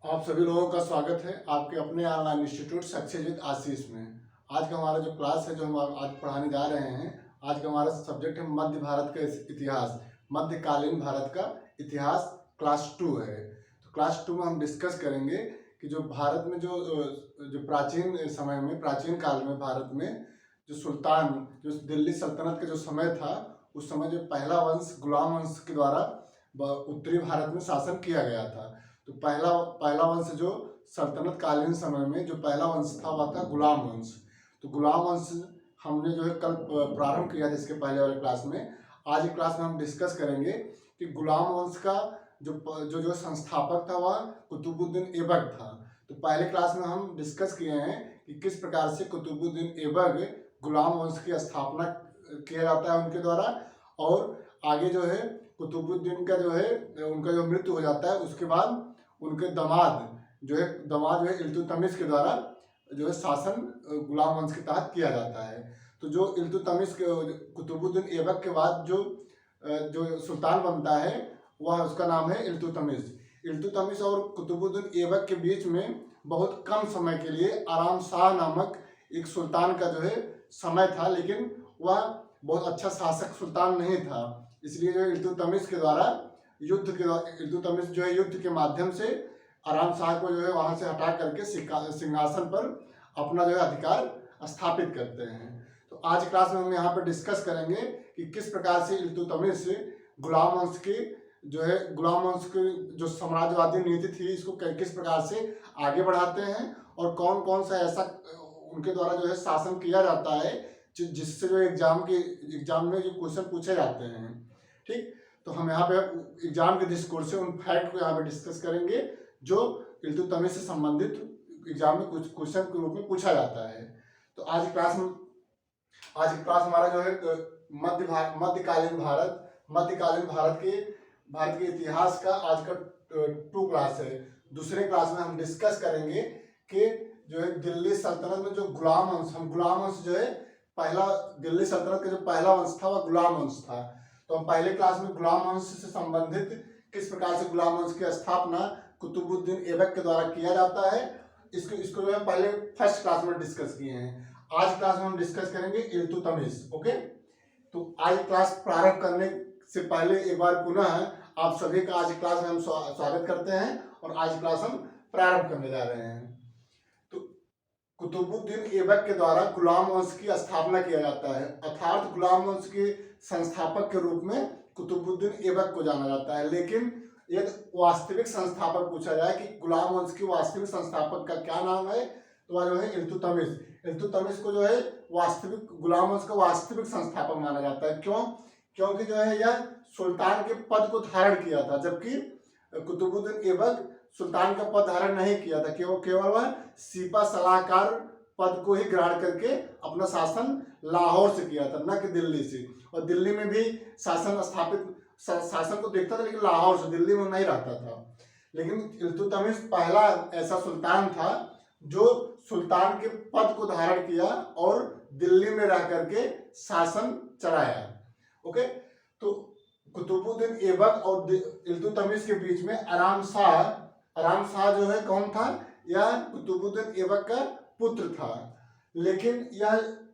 आप सभी लोगों का स्वागत है आपके अपने ऑनलाइन इंस्टीट्यूट सक्सेसविद आशीष में। आज का हमारा जो क्लास है जो हम आज पढ़ाने जा रहे हैं, आज का हमारा सब्जेक्ट है मध्य भारत का इतिहास, मध्यकालीन भारत का इतिहास, क्लास 2 है। तो क्लास 2 में हम डिस्कस करेंगे कि जो भारत में जो प्राचीन समय में, प्राचीन काल में भारत में जो सुल्तान, जो दिल्ली सल्तनत का जो समय था, उस समय जो पहला वंश गुलाम वंश के द्वारा उत्तरी भारत में शासन किया गया था। तो पहला वंश जो सल्तनत कालीन समय में जो पहला वंश था वह था गुलाम वंश। तो गुलाम वंश हमने जो है कल प्रारंभ किया था इसके पहले वाले क्लास में। आज की क्लास में हम डिस्कस करेंगे कि गुलाम वंश का जो संस्थापक था वह कुतुबुद्दीन ऐबक था। तो पहले क्लास में हम डिस्कस किए हैं कि किस प्रकार से कुतुबुद्दीन ऐबक गुलाम वंश की स्थापना किया जाता है उनके द्वारा, और आगे जो है कुतुबुद्दीन का जो है उनका जो मृत्यु हो जाता है उसके बाद उनके दामाद जो है इल्तुतमिश के द्वारा जो है शासन गुलाम वंश के तहत किया जाता है। तो जो इल्तुतमिश के कुतुबुद्दीन ऐबक के बाद जो सुल्तान बनता है वह उसका नाम है इल्तुतमिश। इल्तुतमिश और कुतुबुद्दीन ऐबक के बीच में बहुत कम समय के लिए आराम शाह नामक एक सुल्तान का जो है समय था, लेकिन वह बहुत अच्छा शासक सुल्तान नहीं था। इसलिए जो इल्तुतमिश के द्वारा इल्तुतमिश जो है युद्ध के माध्यम से आराम शाह को जो है वहां से हटा करके सिंहासन पर अपना जो है अधिकार स्थापित करते हैं। तो आज क्लास में हम यहाँ पर डिस्कस करेंगे कि किस प्रकार से इल्तुतमिश गुलाम वंश की जो साम्राज्यवादी नीति थी इसको किस प्रकार से आगे बढ़ाते हैं, और कौन कौन सा ऐसा उनके द्वारा जो है शासन किया जाता है जिससे जो एग्जाम में जो क्वेश्चन पूछे जाते हैं। ठीक, तो हम यहाँ पे एग्जाम के दृष्टिकोण से उन फैक्ट को यहाँ पे डिस्कस करेंगे जो इल्तुतमिश से संबंधित एग्जाम में कुछ क्वेश्चन के रूप में पूछा जाता है। तो आज क्लास हमारा जो है मध्यकालीन भारत के इतिहास का आज का 2 क्लास है। दूसरे क्लास में हम डिस्कस करेंगे कि जो है दिल्ली सल्तनत में जो गुलाम वंश जो है पहला दिल्ली सल्तनत का जो पहला वंश था वह गुलाम वंश था। तो हम पहले क्लास में गुलाम वंश से संबंधित किस प्रकार से गुलाम वंश की स्थापना कुतुबुद्दीन ऐबक के द्वारा किया जाता है इसको जो है पहले फर्स्ट क्लास में डिस्कस किए हैं। आज क्लास में हम डिस्कस करेंगे इल्तुतमिश। ओके, तो आज क्लास प्रारंभ करने से पहले एक बार पुनः आप सभी का आज क्लास में हम स्वागत करते हैं और आज क्लास हम प्रारंभ करने जा रहे हैं। तो कुतुबुद्दीन ऐबक के द्वारा गुलाम वंश की स्थापना किया जाता है, अर्थात गुलाम वंश के संस्थापक के रूप में कुतुबुद्दीन ऐबक को जाना जाता है। लेकिन एक वास्तविक संस्थापक पूछा जाए कि गुलाम वंश के वास्तविक संस्थापक का क्या नाम है, तो वह जो है इल्तुतमिश को जो है वास्तविक गुलाम वंश का वास्तविक संस्थापक माना जाता है। क्यों? क्योंकि जो है यह सुल्तान के पद को धारण किया था, जबकि कुतुबुद्दीन ऐबक सुल्तान का पद धारण नहीं किया था। केवल वह सिपा सलाहकार पद को ही ग्रहण करके अपना शासन लाहौर से किया था, न कि दिल्ली से। और दिल्ली में भी शासन को देखता था, लेकिन लाहौर से, दिल्ली में नहीं रहता था। लेकिन इल्तुतमिश पहला ऐसा सुल्तान था जो सुल्तान के पद को धारण किया और दिल्ली में रह करके शासन चलाया। ओके, तो कुतुबुद्दीन ऐबक और इल्तुतमिश के बीच में आराम शाह जो है कौन था? यह कुतुबुद्दीन ऐबक का पुत्र था, लेकिन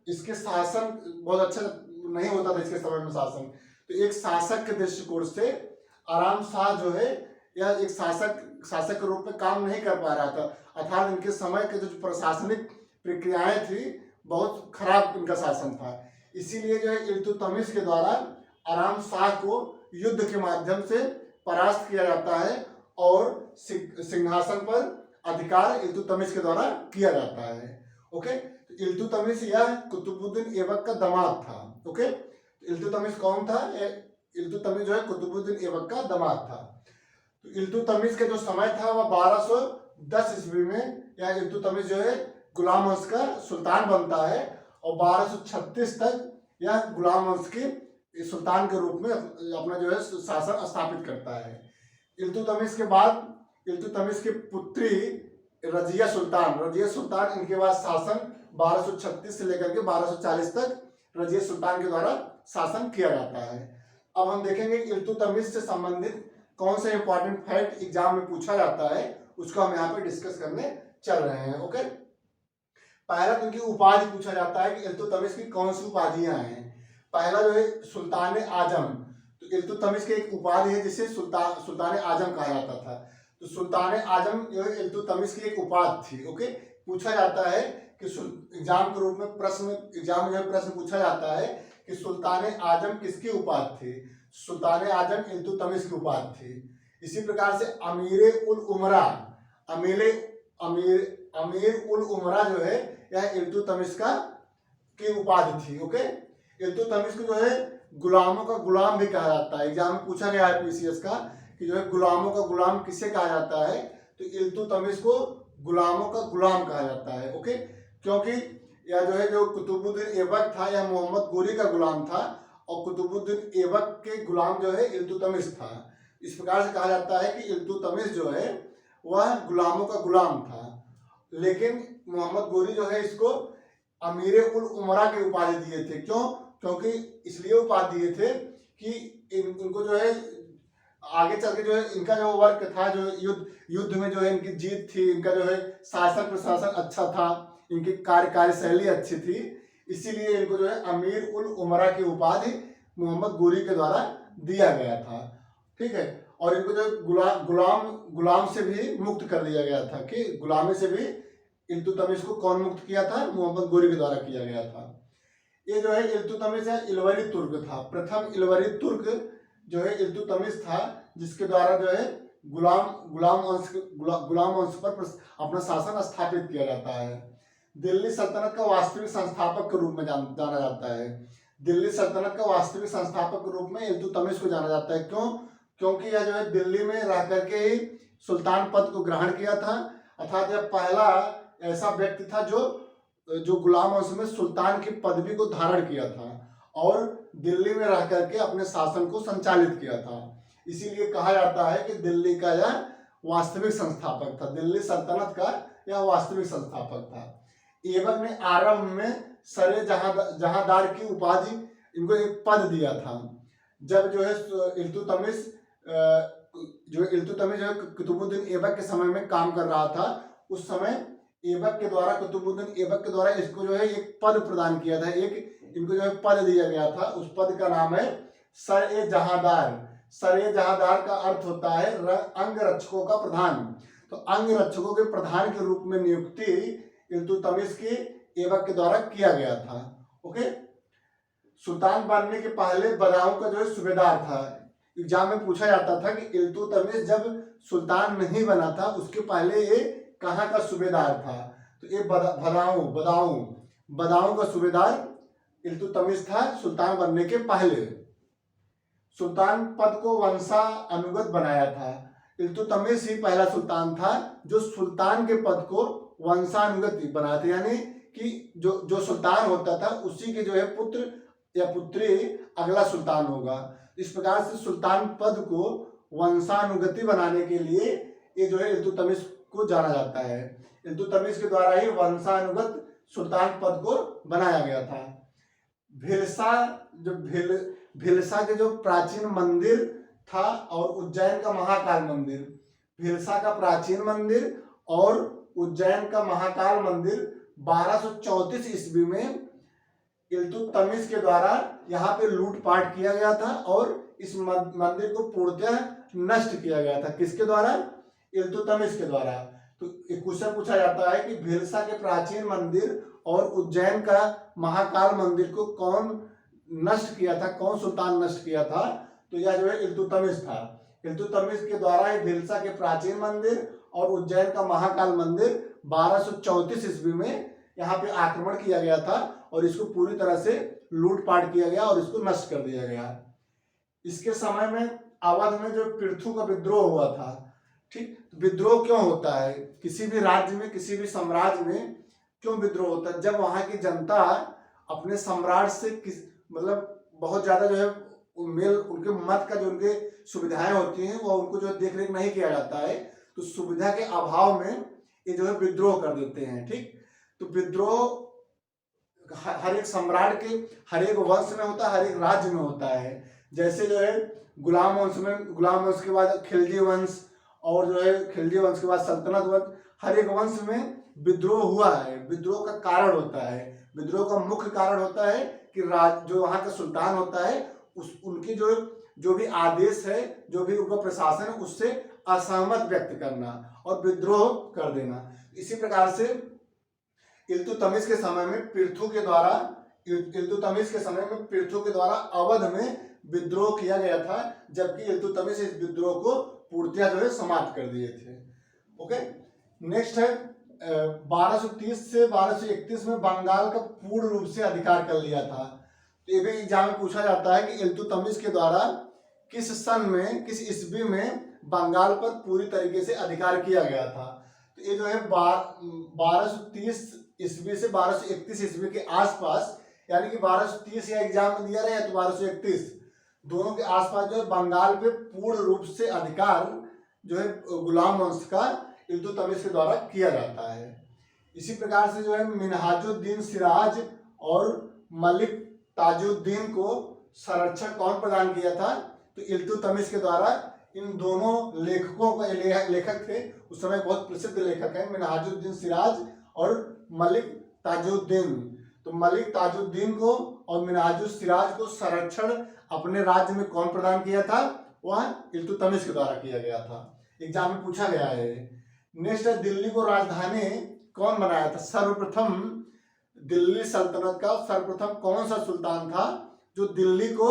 इसके शासन बहुत अच्छा नहीं होता था इसके समय में शासन। तो एक शासक के दृष्टिकोण से आराम शाह जो है यह एक शासक के रूप में काम नहीं कर पा रहा था, अर्थात इनके समय के जो प्रशासनिक प्रक्रियाएं थी बहुत खराब इनका शासन था। इसीलिए जो है इल्तुतमिश के द्वारा आराम शाह को युद्ध के माध्यम से परास्त किया जाता है और सिंहासन पर अधिकार इल्तुतमिश के द्वारा किया जाता है। ओके, तो इल्तुतमिश यह कुतुबुद्दीन ऐबक का दामाद था। ओके, इल्तुतमिश कौन था? इल्तुतमिश जो है कुतुबुद्दीन ऐबक का दामाद था। तो इल्तुतमिश का जो समय था वह 1210 ईस्वी में यह इल्तुतमिश जो है गुलाम वंश का सुल्तान बनता है और 1236 तक यह गुलाम वंश के सुल्तान के रूप में अपना जो है शासन स्थापित करता है। इल्तुतमिश के बाद इल्तुतमिश की पुत्री रजिया सुल्तान इनके बाद शासन 1236 से लेकर के 1240 तक रजिया सुल्तान के द्वारा शासन किया जाता है। अब हम देखेंगे इल्तुतमिश से संबंधित कौन सा इंपॉर्टेंट फैक्ट एग्जाम में पूछा जाता है उसको हम यहाँ पे डिस्कस करने चल रहे हैं। ओके, पहला तो इनकी उपाधि पूछा जाता है कि इल्तुतमिश की कौन सी उपाधियां हैं। पहला जो है सुल्तान आजम, तो इल्तुतमिश की एक उपाधि है जिसे सुल्तान आजम कहा जाता था। तो सुल्तान आजम जो है इल्तुतमिश की एक उपाधि थी। ओके, पूछा जाता है कि एग्जाम के रूप में एग्जाम में प्रश्न पूछा जाता है कि सुल्तान आजम किसकी उपाधि थी। सुल्तान आजम इल्तुतमिश की उपाधि थी। इसी प्रकार से अमीर उल उमरा, अमीर उल उमरा जो है यह इल्तुतमिश की उपाधि थी। ओके, इल्तुतमिश को जो है गुलामों का गुलाम भी कहा जाता है। एग्जाम में पूछा गया है पीसीएस का कि जो है गुलामों का गुलाम किसे कहा जाता है, तो इल्तुतमिश को गुलामों का गुलाम कहा जाता है। ओके, क्योंकि यह जो है जो कुतुबुद्दीन ऐबक था यह मोहम्मद गोरी का गुलाम था और कुतुबुद्दीन ऐबक के गुलाम जो है इल्तुतमिश था। इस प्रकार से कहा जाता है कि इल्तुतमिश जो है वह गुलामों का गुलाम था, लेकिन मोहम्मद गोरी जो है इसको अमीर उल उमरा की उपाधि दिए थे। क्यों? क्योंकि इसलिए उपाधि दिए थे कि इनको जो है आगे चल के जो है इनका जो वर्क था, जो युद्ध में जो है इनकी जीत थी, इनका जो है शासन प्रशासन अच्छा था, इनकी कार्यशैली अच्छी थी, इसीलिए इनको जो है अमीर उल उमरा की उपाधि मोहम्मद गोरी के द्वारा दिया गया था। ठीक है, और इनको जो गुलाम से भी मुक्त कर दिया गया था कि गुलामी से भी इल्तुतमिश को कौन मुक्त किया था? मोहम्मद गोरी के द्वारा किया गया था। ये जो है इल्तुतमिश है इलवरी तुर्क था, प्रथम इलवरी तुर्क जो है इल्तुतमिश था, जिसके द्वारा जो है गुलाम वंश पर अपना शासन स्थापित किया जाता है। दिल्ली सल्तनत का वास्तविक संस्थापक के रूप में जाना जाता है। दिल्ली सल्तनत का वास्तविक संस्थापक के रूप में इल्तुतमिश को जाना जाता है। क्यों? क्योंकि यह जो है दिल्ली में रह करके ही सुल्तान पद को ग्रहण किया था, अर्थात यह पहला ऐसा व्यक्ति था जो गुलाम वंश में सुल्तान की पदवी को धारण किया था और दिल्ली में रह करके अपने शासन को संचालित किया था। इसीलिए कहा जाता है कि दिल्ली का यह वास्तविक संस्थापक था, दिल्ली सल्तनत का यह वास्तविक संस्थापक था। ऐबक ने आरंभ में सरे जहांदार की उपाधि इनको एक पद दिया था। जब जो है इल्तुतमिश जो है कुतुबुद्दीन ऐबक के समय में काम कर रहा था, उस समय कुतुबुद्दीन ऐबक के द्वारा इसको जो है एक पद प्रदान किया था, एक इनको जो है पद दिया गया था। उस पद का नाम है सर-ए-जहांदार। सर-ए-जहांदार का अर्थ होता है अंग रक्षकों का प्रधान। तो अंग रक्षकों के प्रधान के रूप में नियुक्ति इल्तुतमिश के ऐबक के द्वारा किया गया था। ओके, सुल्तान बनने के पहले बदाऊं का जो है सूबेदार था। एग्जाम में पूछा जाता था कि इल्तुतमिश जब सुल्तान नहीं बना था उसके पहले ये कहाँ का सूबेदार था, तो ये बदाऊं का सूबेदार इल्तुतमिश था सुल्तान बनने के पहले। सुल्तान पद को वंशानुगत बनाया था। इल्तुतमिश ही पहला सुल्तान था जो सुल्तान के पद को वंशानुगत बनाया था, यानी कि जो सुल्तान होता था उसी के जो है पुत्र या पुत्री अगला सुल्तान होगा। इस प्रकार से सुल्तान पद को वंशानुगति बनाने के लिए ये जो है इल्तुतमिश को जाना जाता है। इल्तुतमिश के द्वारा ही वंशानुगत सुल्तान पद को बनाया गया था। भिलसा के जो प्राचीन मंदिर था और उज्जैन का महाकाल मंदिर, भिलसा का प्राचीन मंदिर और उज्जैन का महाकाल मंदिर 1234 ईस्वी में इल्तुतमिश के द्वारा यहाँ पे लूटपाट किया गया था और इस मंदिर को पूर्णतः नष्ट किया गया था। किसके द्वारा? इल्तुतमिश के द्वारा। तो एक क्वेश्चन पूछा जाता है कि भिलसा के प्राचीन मंदिर और उज्जैन का महाकाल मंदिर को कौन नष्ट किया था, कौन सुल्तान नष्ट किया था? तो यह जो है इल्तुतमिश था। इल्तुतमिश के द्वारा ही भिलसा के प्राचीन मंदिर और उज्जैन का महाकाल मंदिर 1234 ईस्वी में यहाँ पे आक्रमण किया गया था और इसको पूरी तरह से लूटपाट किया गया और इसको नष्ट कर दिया गया। इसके समय में अवध में जो पृथु का विद्रोह हुआ था। ठीक, विद्रोह क्यों होता है? किसी भी राज्य में, किसी भी साम्राज्य में क्यों विद्रोह होता है? जब वहां की जनता अपने सम्राट से मतलब बहुत ज्यादा जो है उनके मत का जो उनके सुविधाएं होती हैं वो उनको जो है देख रेख नहीं किया जाता है, तो सुविधा के अभाव में ये जो है विद्रोह कर देते हैं। ठीक, तो विद्रोह हर एक सम्राट के हर एक वंश में होता है, हर एक राज्य में होता है। जैसे जो है गुलाम वंश के बाद खिलजी वंश और जो है खिलजी वंश के बाद सल्तनत वंश, हर एक वंश में विद्रोह हुआ है। विद्रोह का कारण होता है, विद्रोह का मुख्य कारण होता है कि जो वहाँ का सुल्तान होता है उनकी जो भी आदेश है, जो भी उनका प्रशासन है, उससे असहमत व्यक्त करना और विद्रोह कर देना। इसी प्रकार से इल्तुतमिश के समय में पृथु के द्वारा अवध में विद्रोह किया गया था, जबकि इल्तुतमिश इस विद्रोह को पूर्णतया जो है समाप्त कर दिए थे। ओके, नेक्स्ट है 1230 से 1231 में बंगाल का पूर्ण रूप से अधिकार कर लिया था। तो ये भी एग्जाम में पूछा जाता है कि इल्तुतमिश के द्वारा किस सन में, किस ईस्वी में बंगाल पर पूरी तरीके से अधिकार किया गया था। तो ये जो है 1230 ईस्वी से 1231 ईस्वी के आसपास, यानी कि 1230 या एग्जाम में दिया रहे तो 1231, दोनों के आसपास जो है बंगाल पे पूर्ण रूप से अधिकार जो है गुलाम वंश का इल्तुतमिश के द्वारा किया जाता है। इसी प्रकार से जो है मिनहाजुद्दीन सिराज और मलिक ताजुद्दीन को संरक्षण कौन प्रदान किया था? तो इल्तुतमिश के द्वारा। इन दोनों लेखकों का लेखक थे उस समय, बहुत प्रसिद्ध लेखक हैं, मिनहाजुद्दीन सिराज और मलिक ताजुद्दीन। तो मलिक ताजुद्दीन को और मिनहाजुद्दीन सिराज को संरक्षण अपने राज्य में कौन प्रदान किया था? वह इल्तुतमिश के द्वारा किया गया था। एग्जाम में पूछा गया है। नेक्स्ट है दिल्ली को राजधानी कौन बनाया था? सर्वप्रथम दिल्ली सल्तनत का सर्वप्रथम कौन सा सुल्तान था जो दिल्ली को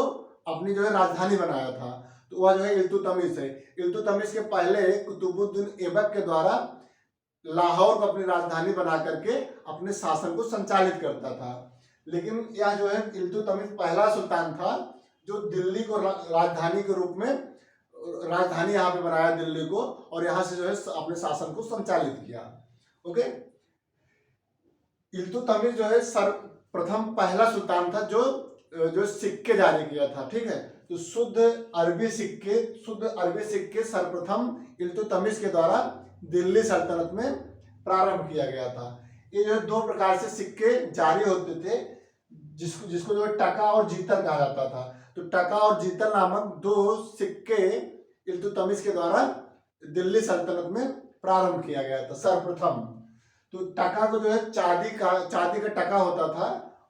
अपनी जो है राजधानी बनाया था? तो वह जो है इल्तुतमिश है। इल्तुतमिश के पहले कुतुबुद्दीन ऐबक के द्वारा लाहौर को अपनी राजधानी बना करके अपने शासन को संचालित करता था। लेकिन यह जो है इल्तुतमिश पहला सुल्तान था जो दिल्ली को राजधानी के रूप में, राजधानी यहाँ पे बनाया दिल्ली को, और यहाँ से जो है अपने शासन को संचालित किया। ओके, इल्तुतमिश जो है सर्वप्रथम पहला सुल्तान था जो सिक्के जारी किया था। ठीक है, तो शुद्ध अरबी सिक्के सर्वप्रथम इल्तुतमिश के द्वारा दिल्ली सल्तनत में प्रारंभ किया गया था। ये जो है दो प्रकार से सिक्के जारी होते थे, जिसको जो है टका और जीतल कहा जाता था। तो टका और जीतल नामक दो सिक्के इल्तुतमिश के द्वारा दिल्ली सल्तनत में प्रारंभ किया गया था सर्वप्रथम। तो टका को जो है चांदी का टका होता था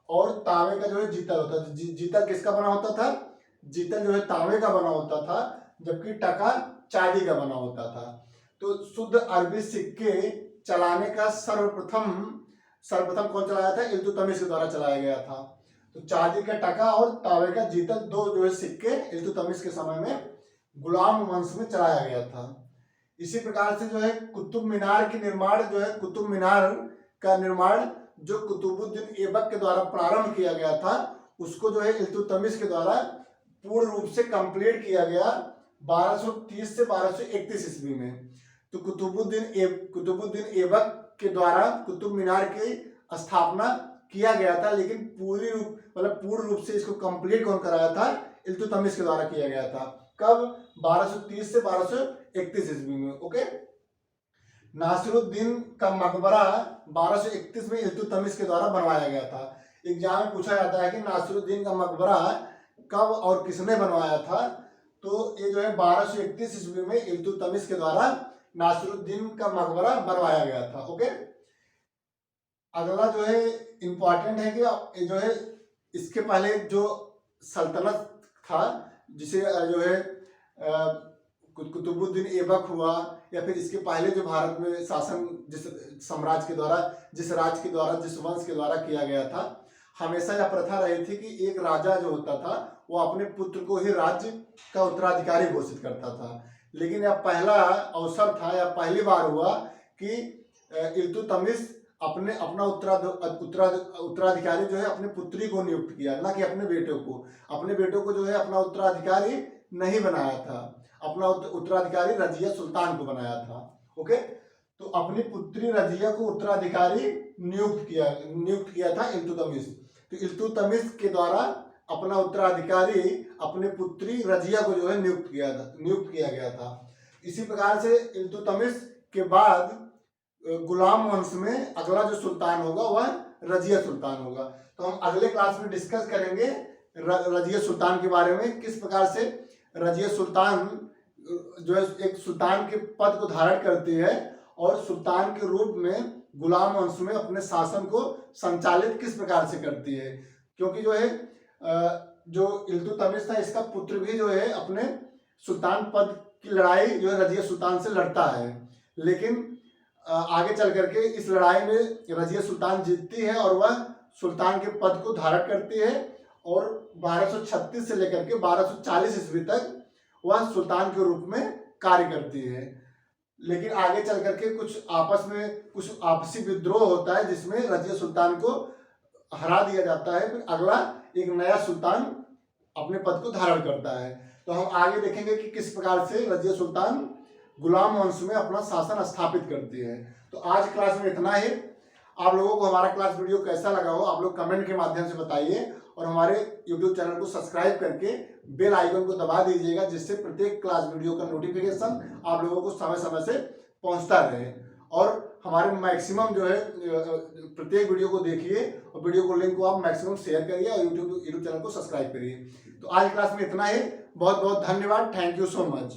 और तांबे का जो है जीतल होता था। जीतल किसका बना होता था? जीतल जो है तांबे का बना होता था, जबकि टका चांदी का बना होता था। तो शुद्ध अरबी सिक्के चलाने का सर्वप्रथम कौन चलाया था? इल्तुतमिश के द्वारा चलाया गया था। तो चांदी का टका और तांबे का जीतल दो जो है सिक्के इल्तुतमिश के समय में गुलाम वंश में चलाया गया था। इसी प्रकार से जो है कुतुब मीनार का निर्माण जो कुतुबुद्दीन ऐबक के द्वारा प्रारंभ किया गया था, उसको जो है इल्तुतमिश के द्वारा पूर्ण रूप से कंप्लीट किया गया 1230 से 1231 ईस्वी में। तो कुतुबुद्दीन ऐबक के द्वारा कुतुब मीनार की स्थापना किया गया था, लेकिन पूर्ण रूप से इसको कंप्लीट कौन कराया था? इल्तुतमिश के द्वारा किया गया था। कब? 1230 से 1231 ईस्वी में। ओके, नासिरुद्दीन का मकबरा 1231 में इल्तुतमिश के द्वारा बनवाया गया था। एग्जाम में पूछा जाता है कि नासिरुद्दीन का मकबरा कब और किसने बनवाया था? तो ये जो है 1231 ईस्वी में इल्तुतमिश के द्वारा नासिरुद्दीन का मकबरा बनवाया गया था। ओके, अगला जो है इम्पॉर्टेंट है कि जो है इसके पहले जो सल्तनत था, जिसे जो है कुतुबुद्दीन ऐबक हुआ, या फिर इसके पहले जो भारत में शासन जिस राज्य के द्वारा जिस वंश के द्वारा किया गया था, हमेशा यह प्रथा रही थी कि एक राजा जो होता था वो अपने पुत्र को ही राज्य का उत्तराधिकारी घोषित करता था। लेकिन यह पहला अवसर था, या पहली बार हुआ कि इल्तुतमिश अपना उत्तराधिकारी जो है अपने पुत्री को नियुक्त किया, ना कि अपने बेटों को। अपने बेटों को जो है अपना उत्तराधिकारी नहीं बनाया था, अपना उत्तराधिकारी रजिया सुल्तान को बनाया था। ओके, तो अपनी पुत्री रजिया को उत्तराधिकारी नियुक्त किया था इल्तुतमिश। तो इल्तुतमिश के द्वारा अपना उत्तराधिकारी अपने पुत्री रजिया को जो है नियुक्त किया गया था। इसी प्रकार से इल्तुतमिश के बाद गुलाम वंश में अगला जो सुल्तान होगा वह रजिया सुल्तान होगा। तो हम अगले क्लास में डिस्कस करेंगे रजिया सुल्तान के बारे में, किस प्रकार से रजिया सुल्तान जो है एक सुल्तान के पद को धारण करती है और सुल्तान के रूप में गुलाम वंश में अपने शासन को संचालित किस प्रकार से करती है। क्योंकि जो है जो इल्तुतमिश था इसका पुत्र भी जो है अपने सुल्तान पद की लड़ाई जो है रजिया सुल्तान से लड़ता है, लेकिन आगे चल करके इस लड़ाई में रजिया सुल्तान जीतती है और वह सुल्तान के पद को धारण करती है और 1236 से लेकर के 1240 ईस्वी तक वह सुल्तान के रूप में कार्य करती है। लेकिन आगे चल करके कुछ आपसी विद्रोह होता है जिसमें रजिया सुल्तान को हरा दिया जाता है, फिर अगला एक नया सुल्तान अपने पद को धारण करता है। तो हम आगे देखेंगे कि किस प्रकार से रजिया सुल्तान गुलाम वंश में अपना शासन स्थापित करती है। तो आज क्लास में इतना ही। आप लोगों को हमारा क्लास वीडियो कैसा लगा हो आप लोग कमेंट के माध्यम से बताइए और हमारे YouTube चैनल को सब्सक्राइब करके बेल आइकन को दबा दीजिएगा, जिससे प्रत्येक क्लास वीडियो का नोटिफिकेशन आप लोगों को समय समय से पहुंचता रहे। और हमारे मैक्सिमम जो है प्रत्येक वीडियो को देखिए और वीडियो को लिंक को आप मैक्सिमम शेयर करिए और यूट्यूब चैनल को सब्सक्राइब करिए। तो आज क्लास में इतना ही। बहुत बहुत धन्यवाद। Thank you so much.